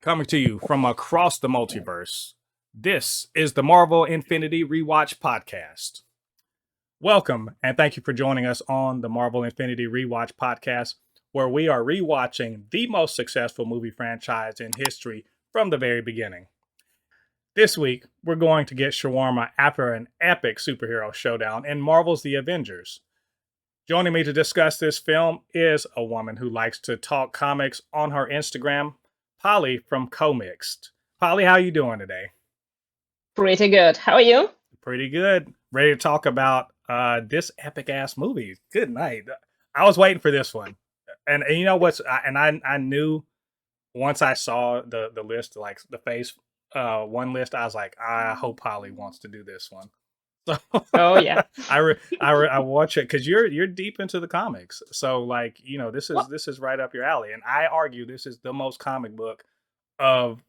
Coming to you from across the multiverse, this is the Marvel Infinity Rewatch Podcast. Welcome, and thank you for joining us on the Marvel Infinity Rewatch Podcast, where we are rewatching the most successful movie franchise in history from the very beginning. This week, we're going to get shawarma after an epic superhero showdown in Marvel's The Avengers. Joining me to discuss this film is a woman who likes to talk comics on her Instagram, Polly from Comixed. Polly, how you doing today? Pretty good. How are you? Pretty good. Ready to talk about this epic ass movie. Good night. I was waiting for this one, and you know what's? I knew once I saw the list, like the phase one list, I was like, I hope Polly wants to do this one. So Oh yeah. I watch it because you're deep into the comics. So like this is Well, this is right up your alley, and I argue this is the most comic book of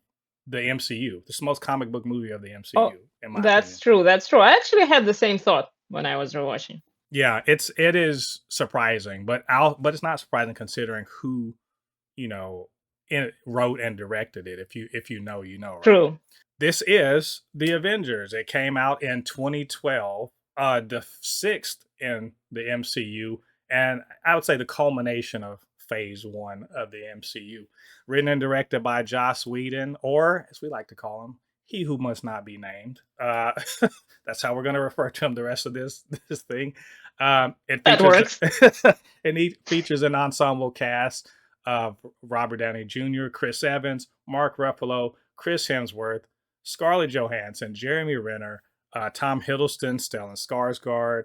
the MCU. This is the most comic book movie of the oh, MCU, in my that's opinion. true. That's true. I actually had the same thought when I was rewatching. Yeah, it is surprising, but it's not surprising considering who you know wrote and directed it. If you know, right? True. This is the Avengers. It came out in 2012, the sixth in the MCU, and I would say the culmination of phase one of the MCU. Written and directed by Joss Whedon, or as we like to call him, he who must not be named. That's how we're going to refer to him the rest of this thing. It That features works. it features an ensemble cast of Robert Downey Jr., Chris Evans, Mark Ruffalo, Chris Hemsworth, Scarlett Johansson, Jeremy Renner, Tom Hiddleston, Stellan Skarsgård,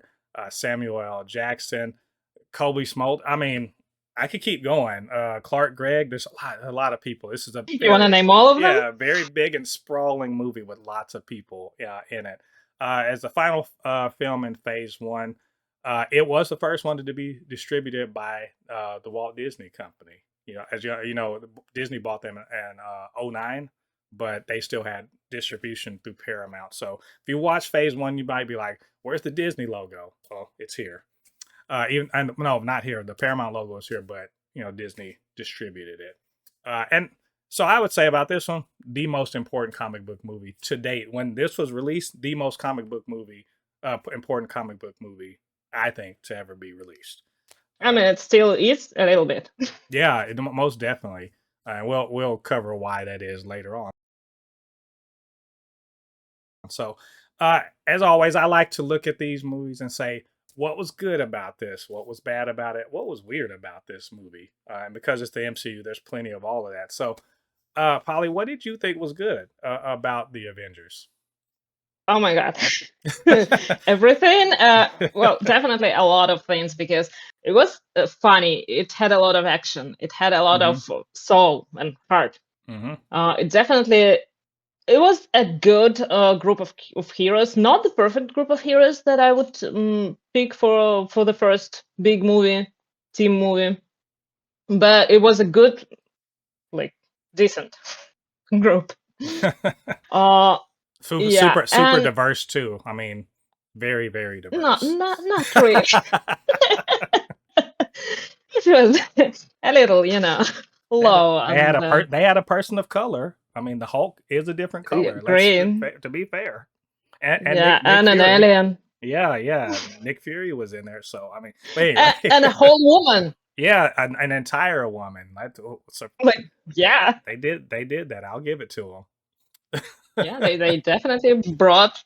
Samuel L. Jackson, Colby Smolt. I mean, I could keep going. Clark Gregg. There's a lot of people. This is a You want to name all of them? very big and sprawling movie with lots of people in it. As the final film in Phase One, it was the first one to be distributed by the Walt Disney Company. As Disney bought them in '09, but they still had distribution through Paramount. So if you watch Phase One, you might be like, "Where's the Disney logo?" Oh, it's here. Even and no, not here. The Paramount logo is here, but Disney distributed it. And so I would say about this one, the most important comic book movie to date. When this was released, the most important comic book movie I think to ever be released. I mean, it still is a little bit. Yeah, most definitely. And we'll cover why that is later on. So, as always, I like to look at these movies and say, what was good about this? What was bad about it? What was weird about this movie? And because it's the MCU, there's plenty of all of that. So, Polly, what did you think was good about the Avengers? Oh my God. Everything. Well, definitely a lot of things because it was funny. It had a lot of action. It had a lot Mm-hmm. of soul and heart. Mm-hmm. It definitely it was a good group of heroes, not the perfect group of heroes that I would pick for the first big movie, team movie, but it was a good, like, decent group. Uh, yeah, Super and diverse too. I mean, very very not diverse. not really. It was a little, low and They had a person of color. I mean, the Hulk is a different color. Let's green. to be fair, and Yeah, Nick and an Fury. alien. Yeah. Nick Fury was in there. So I mean, but anyway, And a whole woman. yeah, an entire woman. So Like, yeah. they did that. I'll give it to them. Yeah, they definitely brought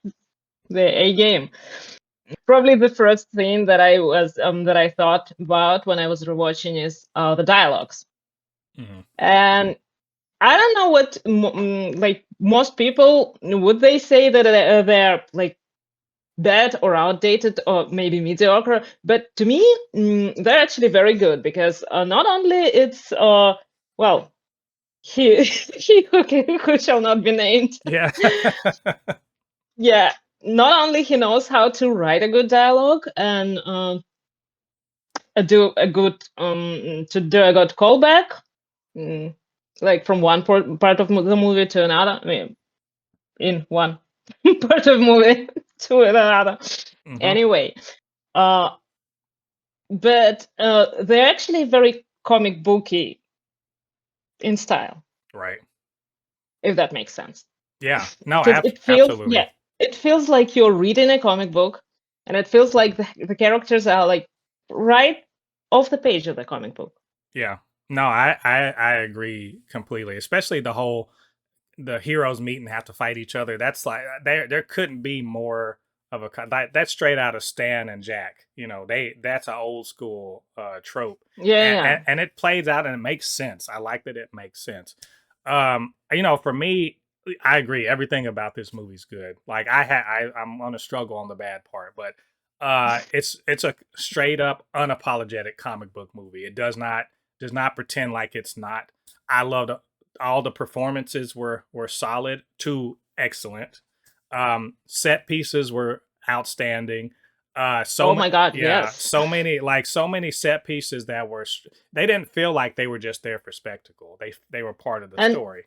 the A game. Probably the first thing that I thought about when I was rewatching is the dialogues. Mhm. And I don't know what like most people would they say that they're like bad or outdated or maybe mediocre, but to me they're actually very good because not only it's well he who shall not be named. Yeah. Yeah, not only he knows how to write a good dialogue and do a good callback, like from one part of the movie to another. I mean, in one part of movie to another. Hmm. Anyway, uh, but they're actually very comic booky in style. Right. if that makes sense. Yeah. No, Because absolutely. it feels like you're reading a comic book, and it feels like the characters are like right off the page of the comic book. Yeah. No, I agree completely. Especially the heroes meet and have to fight each other. That's like there couldn't be more of that's straight out of Stan and Jack. That's an old school trope, Yeah. and it plays out and it makes sense. I like that it makes sense. For me, I agree. Everything about this movie's good. Like I'm gonna struggle on the bad part, but it's a straight up unapologetic comic book movie. It does not pretend like it's not. I loved all the performances were solid to excellent. Set pieces were outstanding. Oh my God, Yeah, yes. so many set pieces that they didn't feel like they were just there for spectacle. They were part of the And story.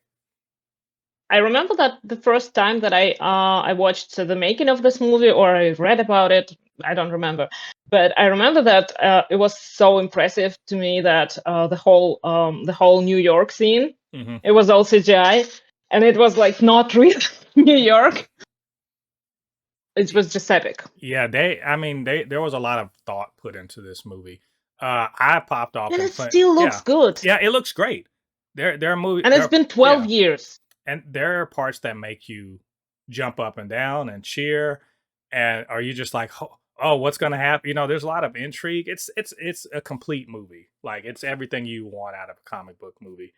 I remember that the first time that I watched the making of this movie, or I read about it, I don't remember, but I remember that it was so impressive to me that the whole New York scene, Mm-hmm. it was all CGI, and it was like not real New York. It was just epic. Yeah, there was a lot of thought put into this movie. I popped off And and it still looks yeah, good. yeah, it looks great. There are movies, And it's been 12 yeah, years. and there are parts that make you jump up and down and cheer, and are you just like, oh, what's gonna happen? There's a lot of intrigue. It's a complete movie. Like it's everything you want out of a comic book movie.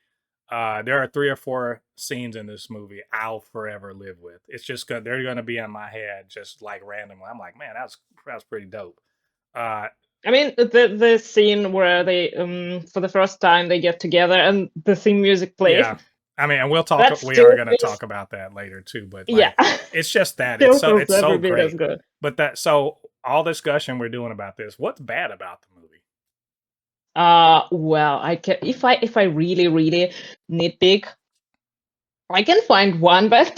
There are 3 or 4 scenes in this movie I'll forever live with. It's just they're gonna be in my head just like randomly. I'm like, man, that was pretty dope. Uh, I mean, the scene where they for the first time they get together and the theme music plays. yeah, I mean, and That we are still gonna feels, talk about that later too. But yeah, like, it's just that still feels it's so every bit as great. good. But so all discussion we're doing about this, what's bad about the movie? Well, I can if I really nitpick, I can find one, but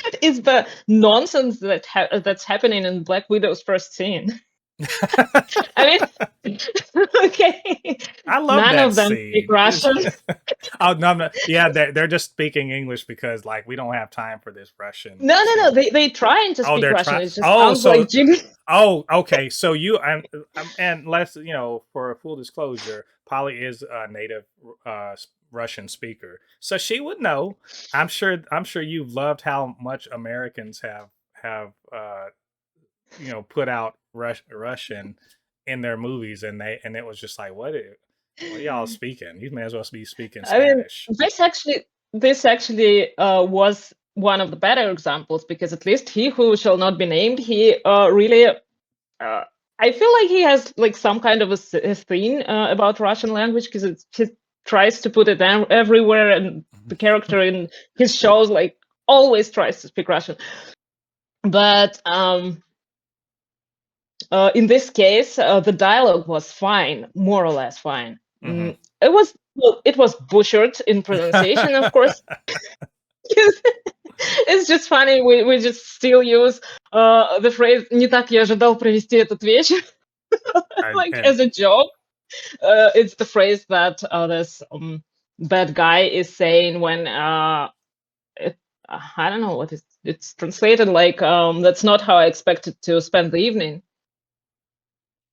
that is the nonsense that's happening in Black Widow's first scene. I mean, okay, I love none that of them speak scene. Russian. Oh no, no, yeah, they're just speaking English because like we don't have time for this Russian No. scene. They trying to Oh, speak they're Russian. trying. It just Oh, sounds like Jimmy. okay. So and let's for full disclosure, Polly is a native Russian speaker, so she would know. I'm sure you've loved how much Americans have put out Russian in their movies, and it was just like, what are y'all speaking? You may as well be speaking I mean, Spanish. this actually was one of the better examples, because at least he who shall not be named, he really I feel like he has like some kind of a thing about Russian language, because he tries to put it down everywhere, and the character in his shows like always tries to speak Russian. But in this case, the dialogue was fine, more or less fine. Mm-hmm. It was butchered in pronunciation, of course. It's just funny. We just still use the phrase "не так я ожидал провести этот вечер" like And as a joke. It's the phrase that this bad guy is saying when I don't know what it's translated like. That's not how I expected to spend the evening.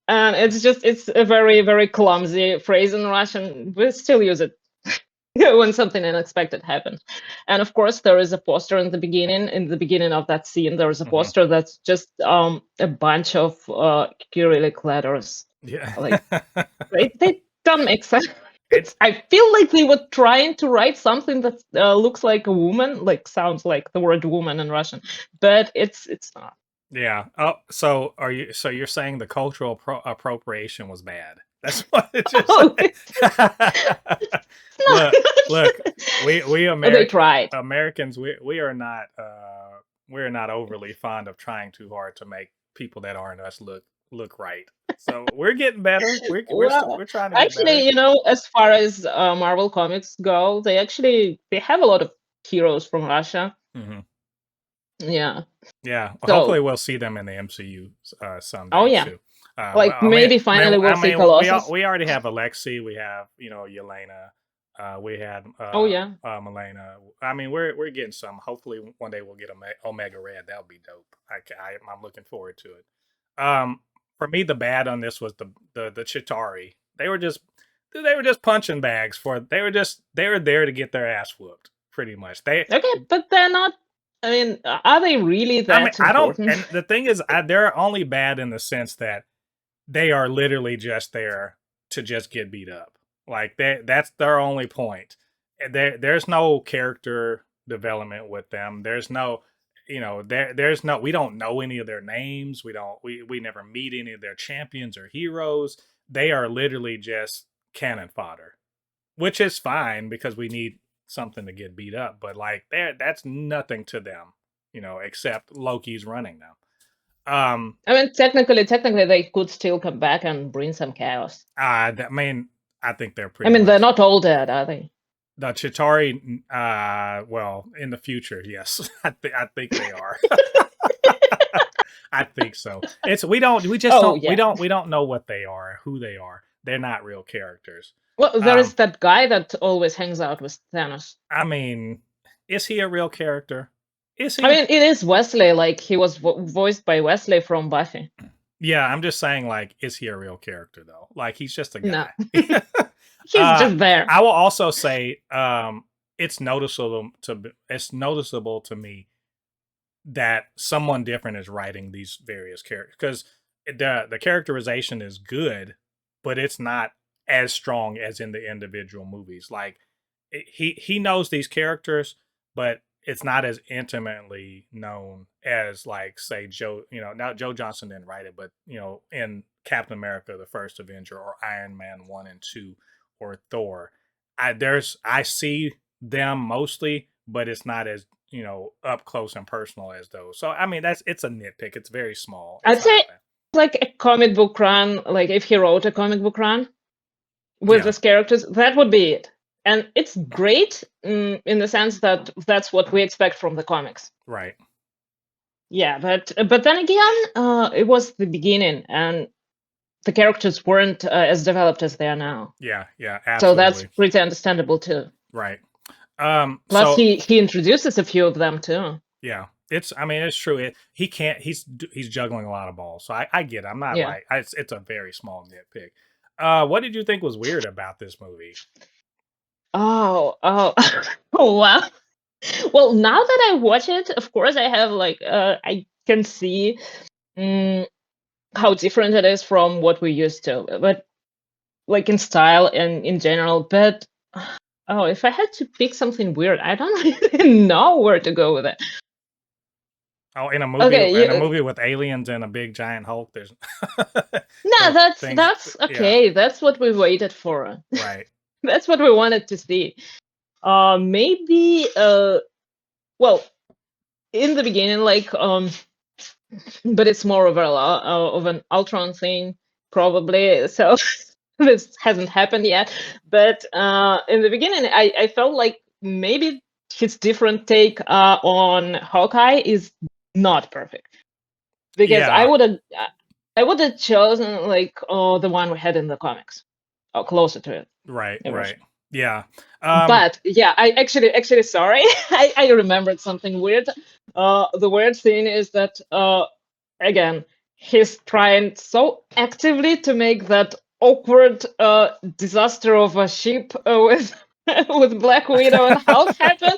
And it's a very clumsy phrase in Russian. We still use it when something unexpected happens. And of course, there is a poster in the beginning. In the beginning of that scene, there is a mm-hmm. poster that's just a bunch of Cyrillic letters. Yeah, Like they don't make sense. I feel like they were trying to write something that looks like a woman, like sounds like the word woman in Russian, but it's not. yeah. Oh, so you're saying the cultural appropriation was bad? That's what it just. Oh, look, look. We they tried. Americans, we are not we're not overly fond of trying too hard to make people that aren't us look right. So we're getting better. Well, We're trying to get better. actually, as far as Marvel comics go, they have a lot of heroes from Russia. Mm-hmm. Yeah. Yeah. So, hopefully, we'll see them in the MCU someday oh yeah, too. like maybe finally we'll see Colossus. We already have Alexei. We have Yelena. We had Oh yeah. Milena. I mean, we're getting some. Hopefully, one day we'll get Omega Red. That would be dope. I'm looking forward to it. For me, the bad on this was the Chitari. They were just punching bags for. They were there to get their ass whooped. Pretty much. Okay, but they're not. I mean, are they really I mean, that I don't. important? And the thing is, they're only bad in the sense that they are literally just there to just get beat up. Like that's their only point. There's no character development with them. There's no, there's no. We don't know any of their names. We never meet any of their champions or heroes. They are literally just cannon fodder, which is fine because we need something to get beat up. But like that's nothing to them, except Loki's running them. I mean, technically, they could still come back and bring some chaos. I mean, I think they're I pretty mean, they're much not all dead, are they? the Chitari. Well, in the future, yes, I think they are. I think so. We just Oh, don't yeah. we don't know what they are, who they are. They're not real characters. Well, there is that guy that always hangs out with Thanos. I mean, is he a real character? Is he? I mean, it is Wesley. Like he was voiced by Wesley from Buffy. Yeah, I'm just saying, like, is he a real character though? Like, he's just a No, guy. he's just there. I will also say, it's noticeable to me that someone different is writing these various characters because the characterization is good, but it's not as strong as in the individual movies. Like, he knows these characters, but it's not as intimately known as, like, say Joe. Now Joe Johnson didn't write it, but in Captain America, the First Avenger, or Iron Man 1 and 2, or Thor, I see them mostly, but it's not as up close and personal as those. So I mean, it's a nitpick. It's very small. I'd say like a comic book run. Like if he wrote a comic book run with these characters, that would be it. And it's great in the sense that that's what we expect from the comics. Right. Yeah, but then again, it was the beginning, and the characters weren't as developed as they are now. Yeah, absolutely. So that's pretty understandable too. Right. Plus, he introduces a few of them too. Yeah, it's true. He's juggling a lot of balls, so I get it. I'm not like it's a very small nitpick. What did you think was weird about this movie? Oh, wow. Well, now that I watch it, of course, I have I can see how different it is from what we used to, but like in style and in general. But if I had to pick something weird, I don't really know where to go with it. Oh, in a movie with aliens and a big giant Hulk, there's no, that's okay. Yeah. That's what we waited for. Right. That's what we wanted to see. Maybe well, in the beginning, but it's more of an Ultron thing, probably. So this hasn't happened yet. But in the beginning, I felt like maybe his different take on Hawkeye is not perfect, because I would have chosen the one we had in the comics, or closer to it. Right. Yeah. But yeah, I actually sorry. I remembered something weird. The weird thing is that again, he's trying so actively to make that awkward disaster of a ship with Black Widow and Hulk happen.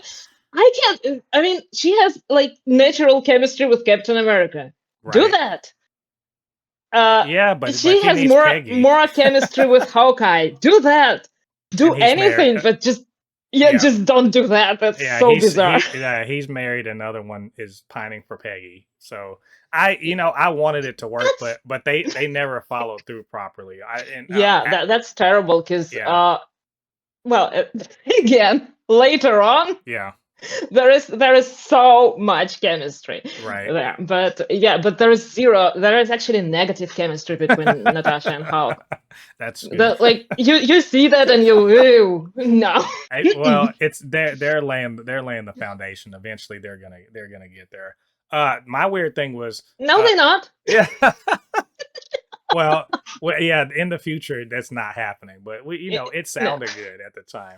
I can't. I mean, she has natural chemistry with Captain America. Right. Do that. Yeah, but she has more chemistry with Hawkeye. Do that. Do anything, but just don't do that. That's so bizarre. He's married. Another one is pining for Peggy. So I wanted it to work, but they never followed through properly. That's terrible. Because again, later on, there is so much chemistry there, but there is zero. There is actually negative chemistry between Natasha and Hulk. That's good. You see that and you no. Well, it's they're laying the foundation. Eventually, they're gonna get there. My weird thing was no, they're not. Yeah. well, yeah. In the future, that's not happening. But it sounded good at the time.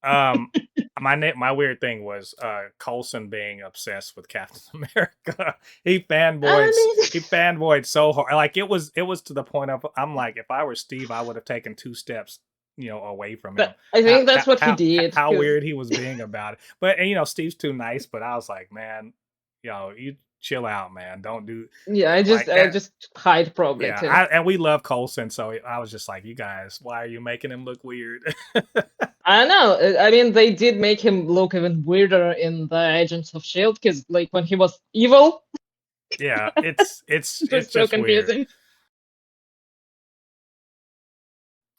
Um, my weird thing was Coulson being obsessed with Captain America. I He mean, fanboyed so hard. Like it was to the point of I'm like, if I were Steve, I would have taken 2 steps, away from him. I think that's what he did. How Because weird he was being about it. But and, Steve's too nice. But I was like, man, you chill out, man. Don't do yeah, like I that. just hide probably Yeah, too. and we love Coulson, so I was just like, you guys, why are you making him look weird? I know. I mean, they did make him look even weirder in the Agents of Shield because, like, when he was evil, Yeah, it was it's so just weird. confusing.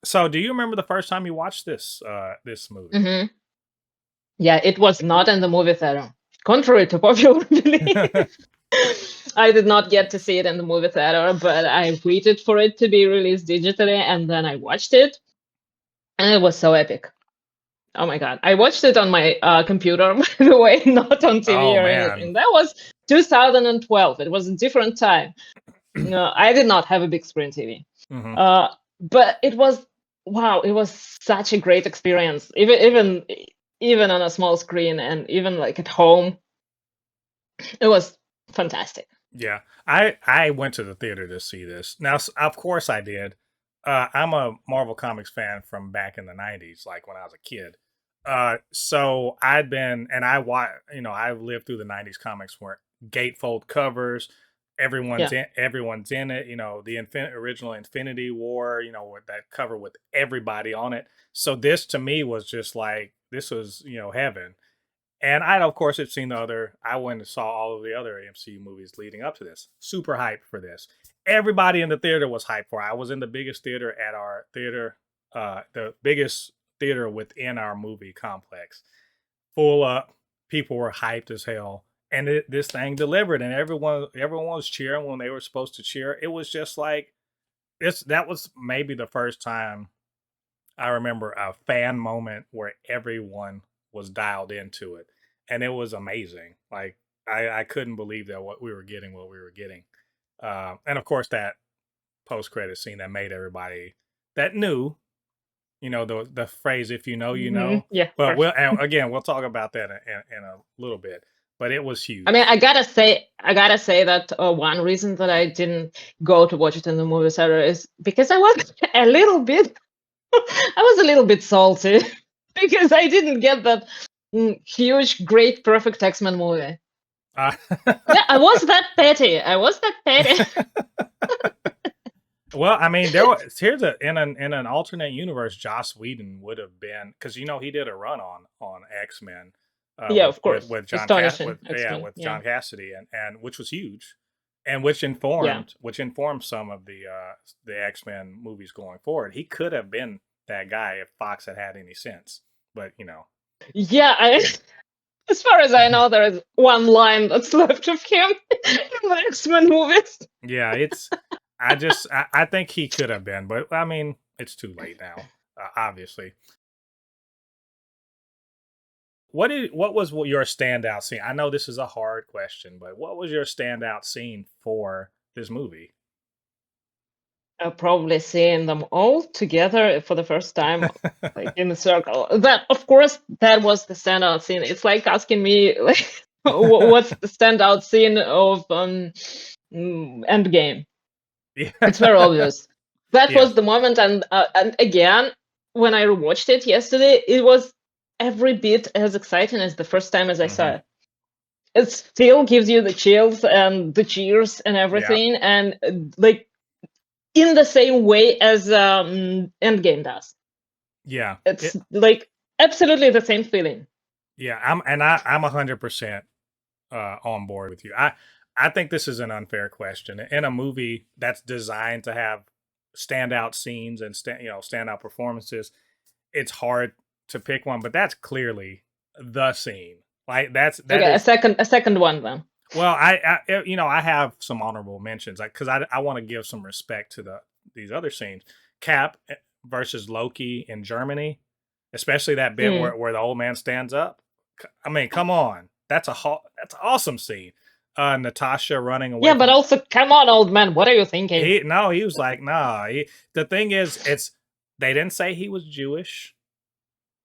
So, do you remember the first time you watched this movie? Hmm. Yeah, it was not in the movie theater. Contrary to popular belief, I did not get to see it in the movie theater, but I waited for it to be released digitally, and then I watched it, and it was so epic. Oh my god! I watched it on my computer, by the way, not on TV Oh or man. anything. That was 2012. It was a different time. No, I did not have a big screen TV. Hmm. But it was wow, it was such a great experience. Even on a small screen and even like at home, it was fantastic. Yeah, I went to the theater to see this. Now, of course, I did. I'm a Marvel Comics fan from back in the '90s, like when I was a kid. So I'd been and I've lived through the '90s comics where gatefold covers, Yeah. everyone's in it. The original Infinity War. With that cover with everybody on it. So this to me was just like this was heaven. And I, of course, had seen I went and saw all of the other MCU movies leading up to this. Super hyped for this. Everybody in the theater was hyped for it. I was in the biggest theater at our theater, the biggest theater within our movie complex. Full up. People were hyped as hell. And this thing delivered, and everyone was cheering when they were supposed to cheer. It was just like this. That was maybe the first time I remember a fan moment where everyone was dialed into it, and it was amazing. Like I couldn't believe that what we were getting, and of course that post credit scene that made everybody that knew, the phrase "if you know, you Hmm. know." Yeah, of But course. we'll talk about that in a little bit. But it was I mean, huge. I gotta say that one reason that I didn't go to watch it in the movie theater is because I was a little bit, I was a little bit salty because I didn't get that huge, great, perfect X-Men movie. Uh, Yeah, I was that petty. I was that petty. Well, I mean, there was here's a in an alternate universe, Joss Whedon would have been because he did a run on X Men, Yeah, of course. with Astonishing X-Men. with Yeah. John Cassidy and which was huge, and Yeah. which informed some of the X Men movies going forward. He could have been that guy if Fox had any sense, but Yeah, as far as I know, there is one line that's left of him in the X-Men movies. yeah, I think he could have been, but I mean, it's too late now, obviously. What was your standout scene? I know this is a hard question, but what was your standout scene for this movie? I've probably seen them all together for the first time, like in a circle. That, of course, that was the standout scene. It's like asking me, like, what's the standout scene of Endgame? Yeah. It's very obvious. That was Yes. the moment, and again, when I watched it yesterday, it was every bit as exciting as the first time as I saw Hmm. it. It still gives you the chills and the cheers and Yeah. everything, and like in the same way as Endgame does. Yeah. It's like absolutely the same feeling. Yeah. I'm 100% on board with you. I think this is an unfair question in a movie that's designed to have standout scenes and standout performances. It's hard to pick one, but that's clearly the scene. Like that Okay, is a second one then. well, I have some honorable mentions because I want to give some respect to these other scenes. Cap versus Loki in Germany, especially that bit Mm. where the old man stands up. I mean, come on, that's an awesome scene. Natasha running away Yeah, but from also, come on, old man, what are you thinking? he was like, nah. The thing is, they didn't say he was Jewish.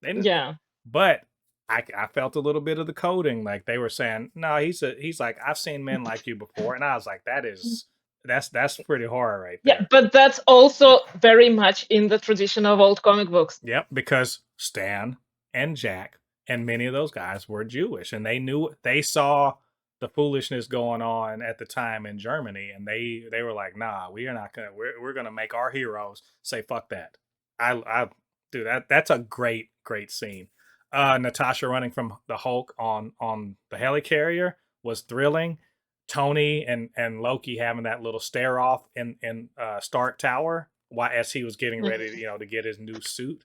They didn't Yeah. But I felt a little bit of the coding. Like they were saying, no, he's like, I've seen men like you before. And I was like, that's pretty horror right Yeah, there. but that's also very much in the tradition of old comic books. Yep, because Stan and Jack and many of those guys were Jewish, and they saw the foolishness going on at the time in Germany, and they were like, nah, we are not gonna we're gonna make our heroes say fuck that. I do that's a great scene. Natasha running from the Hulk on the helicarrier was thrilling. Tony and Loki having that little stare off in Stark Tower while as he was getting ready to, to get his new suit.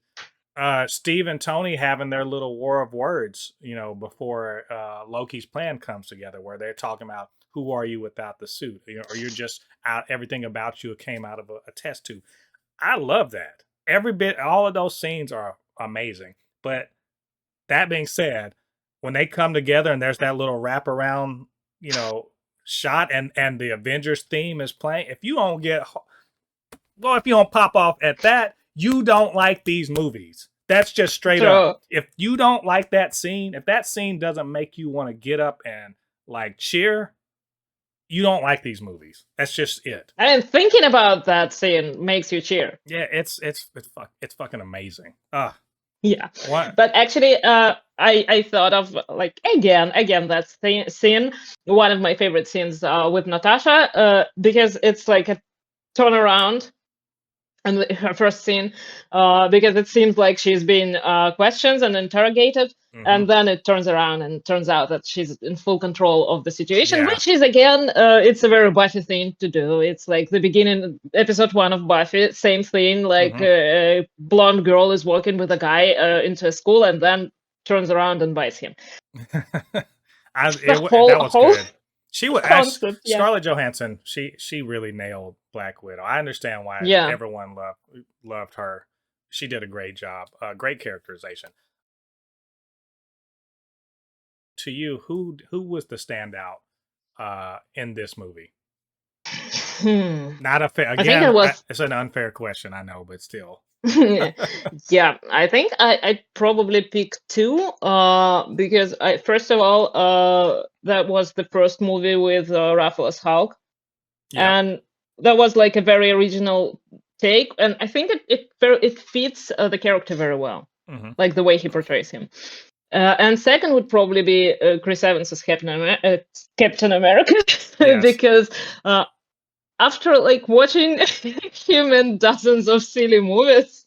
Steve and Tony having their little war of words, before Loki's plan comes together, where they're talking about who are you without the suit, or you're just out. Everything about you came out of a test tube. I love that. Every bit, all of those scenes are amazing. But that being said, when they come together and there's that little wraparound, shot and the Avengers theme is playing, if you don't pop off at that, you don't like these movies. That's just straight up. If you don't like that scene, if that scene doesn't make you want to get up and like cheer, you don't like these movies. That's just it. And thinking about that scene makes you cheer. Yeah, it's fucking amazing. Yeah. What? But actually, I thought of like again that scene, one of my favorite scenes with Natasha, because it's like a turnaround and her first scene, because it seems like she's been questioned and interrogated, and then it turns around and turns out that she's in full control of the situation, which is again, it's a very Buffy thing to do. It's like the beginning, episode 1 of Buffy, same thing. Like a blonde girl is walking with a guy into a school, and then turns around and bites him. That was good. She was Scarlett Johansson. She really nailed Black Widow. I understand why everyone loved her. She did a great job. Great characterization. To you, who was the standout in this movie? Not a fair. Again, it's an unfair question, I know, but still. Yeah, I think I'd probably pick 2 because first of all, that was the first movie with Raphael as Hulk, and that was like a very original take, and I think it fits the character very well, like the way he portrays him. And second would probably be Chris Evans as Captain America, because after like watching him in dozens of silly movies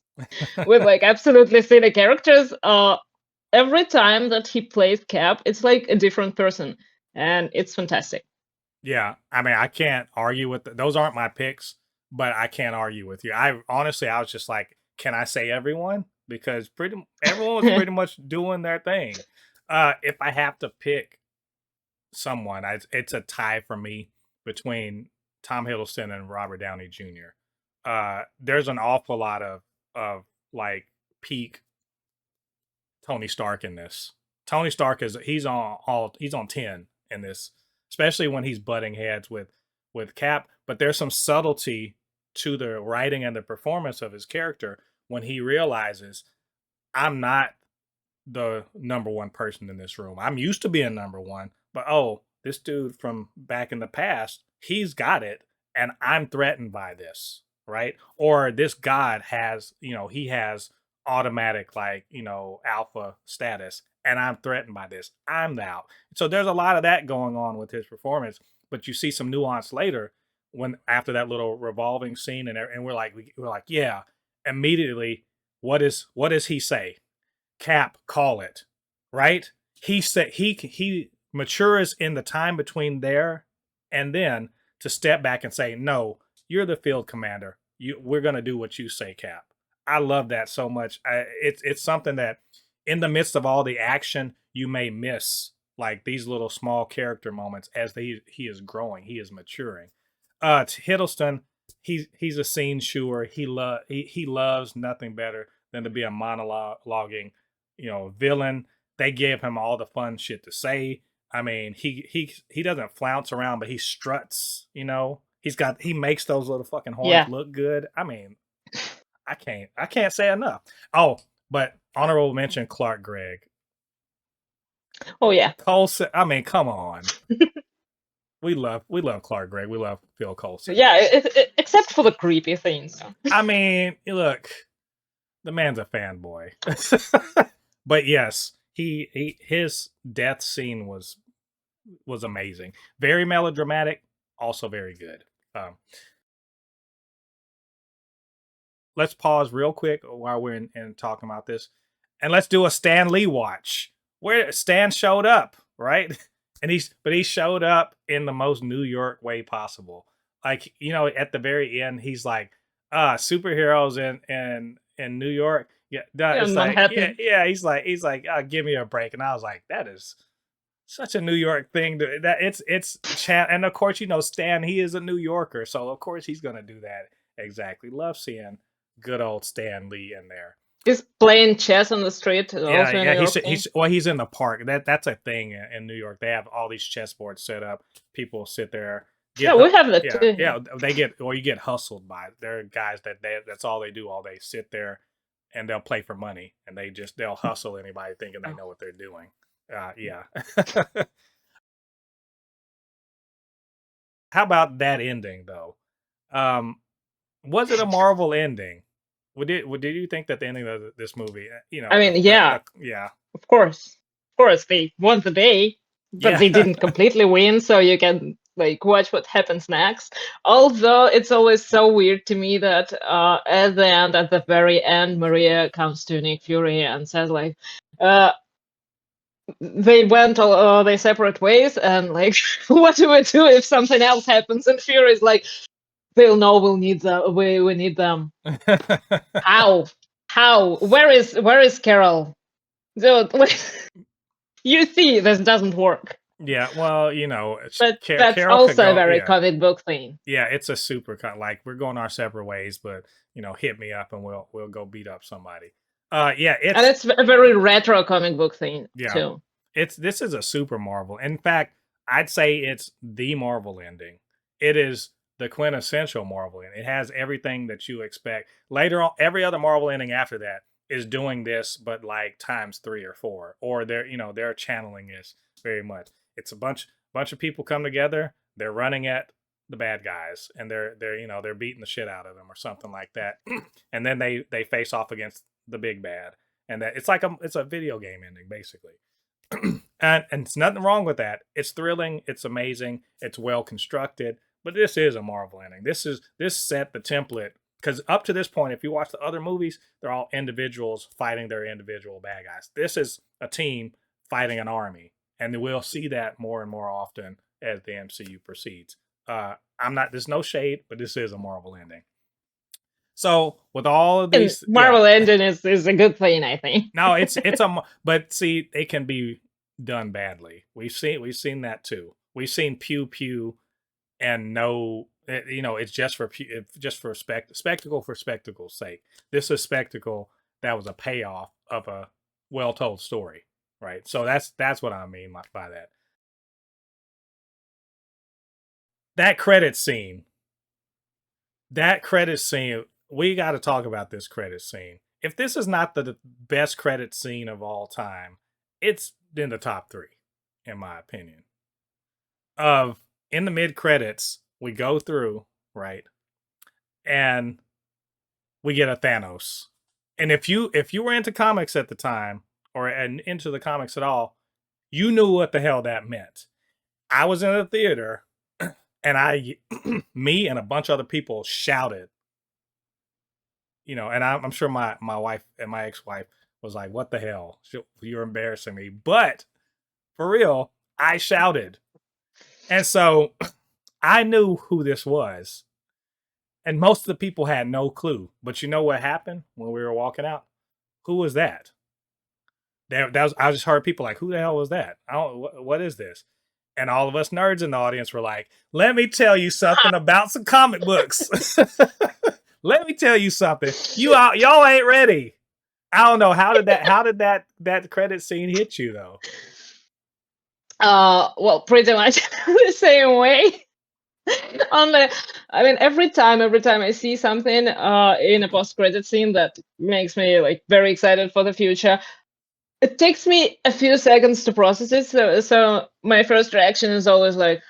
with like absolutely silly characters, every time that he plays Cap, it's like a different person, and it's fantastic. Yeah, I mean, I can't argue with those. Aren't my picks, but I can't argue with you. I honestly, I was just like, can I say everyone? Because everyone was pretty much doing their thing. If I have to pick someone, it's a tie for me between Tom Hiddleston and Robert Downey Jr. There's an awful lot of like peak Tony Stark in this. Tony Stark he's on 10 in this, especially when he's butting heads with Cap. But there's some subtlety to the writing and the performance of his character when he realizes, I'm not the number one person in this room. I'm used to being number one, but this dude from back in the past, he's got it, and I'm threatened by this, right? Or this god has, he has automatic, like, alpha status, and I'm threatened by this. I'm out. So there's a lot of that going on with his performance, but you see some nuance later when after that little revolving scene, and we're like, yeah, immediately, what does he say? Cap, call it, right? He said he matures in the time between there and then to step back and say, no, you're the field commander. We're gonna do what you say, Cap. I love that so much. It's something that in the midst of all the action, you may miss like these little small character moments as he is growing, he is maturing. Hiddleston, he's a scene chewer. He loves nothing better than to be a monologuing, villain. They give him all the fun shit to say. I mean, he doesn't flounce around, but he struts. He makes those little fucking horns look good. I mean, I can't say enough. Oh, but Honorable mention: Clark Gregg. Oh yeah. Coulson. I mean, come on. We love Clark Gregg. We love Phil Coulson. Yeah, except for the creepy things. I mean, look, the man's a fanboy. But yes, his death scene was amazing. Very melodramatic, also very good. Let's pause real quick while we're in talking about this, and let's do a Stan Lee watch. Where Stan showed up, right? And he showed up in the most New York way possible. Like, at the very end, he's like, superheroes in New York. Yeah, Yeah, it's like, Manhattan. yeah. He's like, give me a break. And I was like, that is such a New York thing. And of course, Stan, he is a New Yorker, so of course he's gonna do that. Exactly. Love seeing good old Stan Lee in there. He's playing chess on the street. Yeah, Also yeah. He's in the park. That's a thing in New York. They have all these chessboards set up. People sit there. Yeah, we have that too. Yeah. You get hustled by it. There are guys that's all they do all day. Sit there, and they'll play for money, and they'll hustle anybody thinking they know what they're doing. Yeah. How about that ending though? Was it a Marvel ending? Did you think that the ending of this movie, I mean, yeah. Yeah. Of course, they won the day, but they didn't completely win. So you can watch what happens next. Although it's always so weird to me that at the very end, Maria comes to Nick Fury and says they went all their separate ways, and what do we do if something else happens? And Fury's like, they'll know we'll need them. We need them. How? Where is Carol? So, you see, this doesn't work. Yeah, well, but that's Carol also a very comic book thing. Yeah, it's a super we're going our separate ways, but hit me up and we'll go beat up somebody. Yeah, and it's a very retro comic book thing too. This is a super Marvel. In fact, I'd say it's the Marvel ending. It is the quintessential Marvel ending. It has everything that you expect. Later on, every other Marvel ending after that is doing this, but times 3 or 4, or they're channeling this very much. It's a bunch of people come together. They're running at the bad guys, and they're beating the shit out of them or something like that. And then they face off against the big bad, and that it's a video game ending basically. and it's nothing wrong with that. It's thrilling. It's amazing. It's well constructed. But this is a Marvel ending. This set the template. Because up to this point, if you watch the other movies, they're all individuals fighting their individual bad guys. This is a team fighting an army. And we'll see that more and more often as the MCU proceeds. There's no shade, but this is a Marvel ending. So with all of these, Marvel ending is a good thing, I think. No, but see, it can be done badly. We've seen that too. We've seen pew pew, and no, it's just for spectacle for spectacle's sake. This is spectacle that was a payoff of a well-told story, right? So that's what I mean by that. That credit scene, we got to talk about this credit scene. If this is not the best credit scene of all time, it's in the top 3, in my opinion. In the mid credits, we go through, right, and we get a Thanos. And if you were into comics at the time, or into the comics at all, you knew what the hell that meant. I was in a theater, and me and a bunch of other people shouted. And I'm sure my wife and my ex-wife was like, what the hell? You're embarrassing me. But for real, I shouted. And so I knew who this was. And most of the people had no clue. But you know what happened when we were walking out? Who was that? I just heard people like, who the hell was that? What is this? And all of us nerds in the audience were like, let me tell you something about some comic books. Let me tell you something. Y'all ain't ready. I don't know. How did that credit scene hit you though? Well, pretty much the same way. On the, I mean, every time I see something in a post-credit scene that makes me like very excited for the future, it takes me a few seconds to process it. So my first reaction is always like,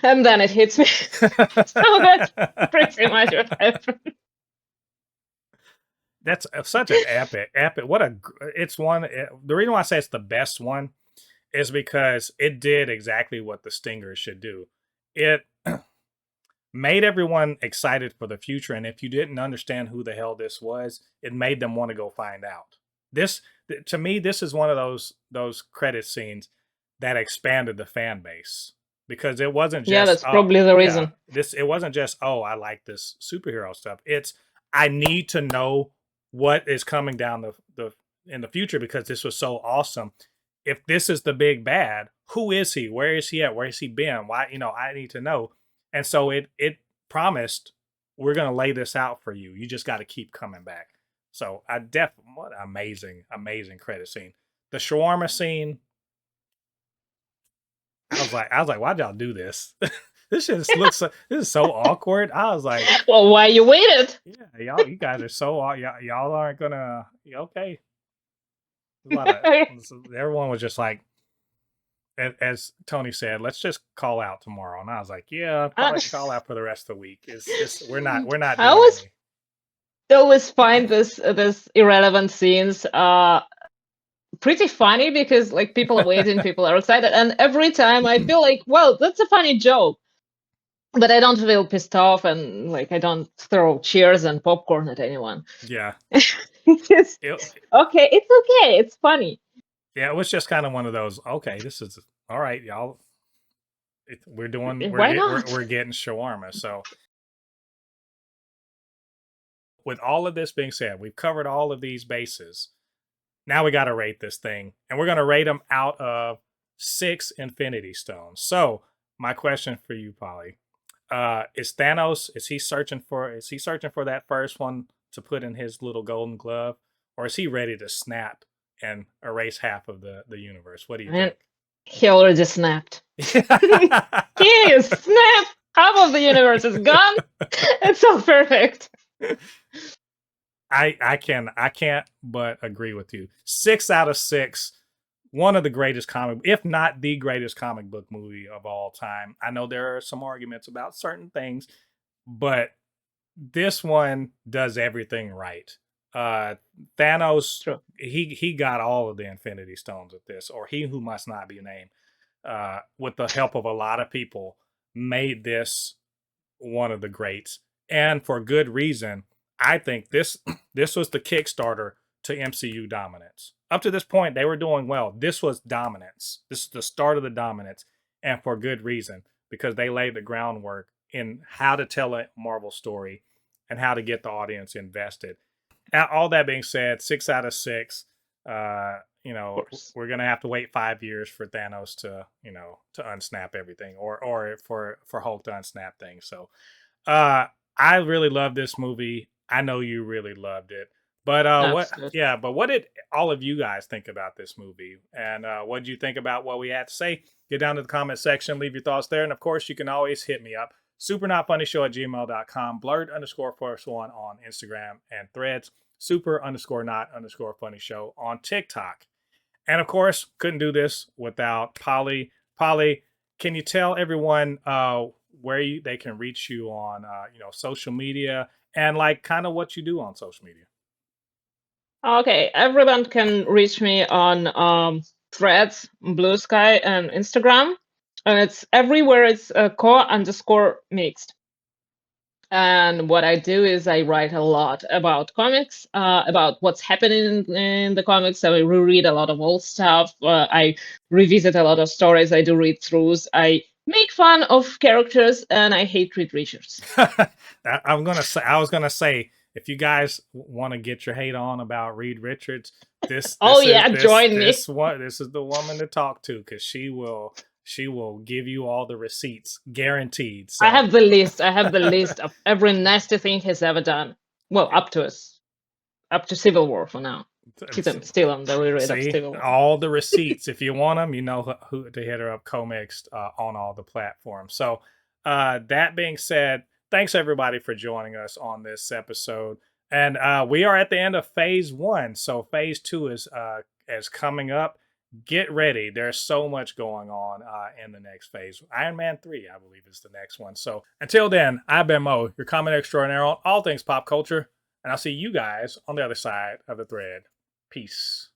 and then it hits me. So that's pretty much what happened. That's such an epic. What a it's one. The reason why I say it's the best one is because it did exactly what the Stinger should do. It made everyone excited for the future, and if you didn't understand who the hell this was, it made them want to go find out. This, to me, this is one of those credit scenes that expanded the fan base because it wasn't Yeah, just that's probably the yeah, reason. it wasn't just I like this superhero stuff. It's I need to know what is coming down the in the future because this was so awesome. If this is the big bad, who is he? Where is he at? Where has he been? Why, I need to know. And so it promised we're gonna lay this out for you. You just got to keep coming back. So what amazing credit scene. The shawarma scene. I was like, why'd y'all do this? This just looks this is so awkward. I was like, well, why you waited? Yeah, you guys are so y'all aren't gonna okay. Everyone was just like, as Tony said, let's just call out tomorrow. And I was like, yeah, probably call out for the rest of the week. It's just we're not doing I always find this irrelevant scenes pretty funny because like people are waiting, people are excited, and every time I feel like, well, that's a funny joke. But I don't feel pissed off and like I don't throw chairs and popcorn at anyone. Yeah. It's okay, it's okay, it's funny. Yeah, it was just kind of one of those, okay, this is all right, y'all. We're getting shawarma. So with all of this being said, we've covered all of these bases. Now we got to rate this thing, and we're going to rate them out of 6 Infinity Stones. So my question for you, Polly, is Thanos, is he searching for that first one to put in his little golden glove, or is he ready to snap and erase half of the universe? What do you think? He already snapped. He is snapped. Half of the universe is gone. It's so perfect. I can't but agree with you. 6 out of 6. One of the greatest comic, if not the greatest comic book movie of all time. I know there are some arguments about certain things, but this one does everything right. Thanos, True. he got all of the Infinity Stones with this, or he who must not be named, with the help of a lot of people, made this one of the greats, and for good reason. I think this was the Kickstarter to MCU dominance. Up to this point, they were doing well. This was dominance. This is the start of the dominance, and for good reason, because they laid the groundwork in how to tell a Marvel story and how to get the audience invested. All that being said, 6 out of 6. We're gonna have to wait 5 years for Thanos to unsnap everything, or for Hulk to unsnap things. So, I really love this movie. I know you really loved it. But what did all of you guys think about this movie? And what did you think about what we had to say? Get down to the comment section, leave your thoughts there. And of course, you can always hit me up. supernotfunnyshow@gmail.com, blurred_force1 on Instagram and Threads, super_not_funny show on TikTok. And of course, couldn't do this without Polly. Polly, can you tell everyone where they can reach you on social media and like kind of what you do on social media? Okay, everyone can reach me on Threads, Blue Sky, and Instagram, and it's everywhere. It's core_mixed. And what I do is I write a lot about comics, about what's happening in the comics. So I reread a lot of old stuff. I revisit a lot of stories. I do read-throughs. I make fun of characters, and I hate Reed Richards. I was gonna say, if you guys want to get your hate on about Reed Richards, join me. This is the woman to talk to, because she will give you all the receipts, guaranteed. So. I have the list. of every nasty thing he's ever done. Well, up to Civil War for now. Keep them still on the reread of See, Stable. all the receipts. If you want them, you know who to hit her up, Comixed, on all the platforms. So, that being said, thanks everybody for joining us on this episode. And we are at the end of phase 1. So phase 2 is coming up. Get ready. There's so much going on in the next phase. Iron Man 3, I believe, is the next one. So until then, I've been Mo, your comment extraordinaire on all things pop culture. And I'll see you guys on the other side of the thread. Peace.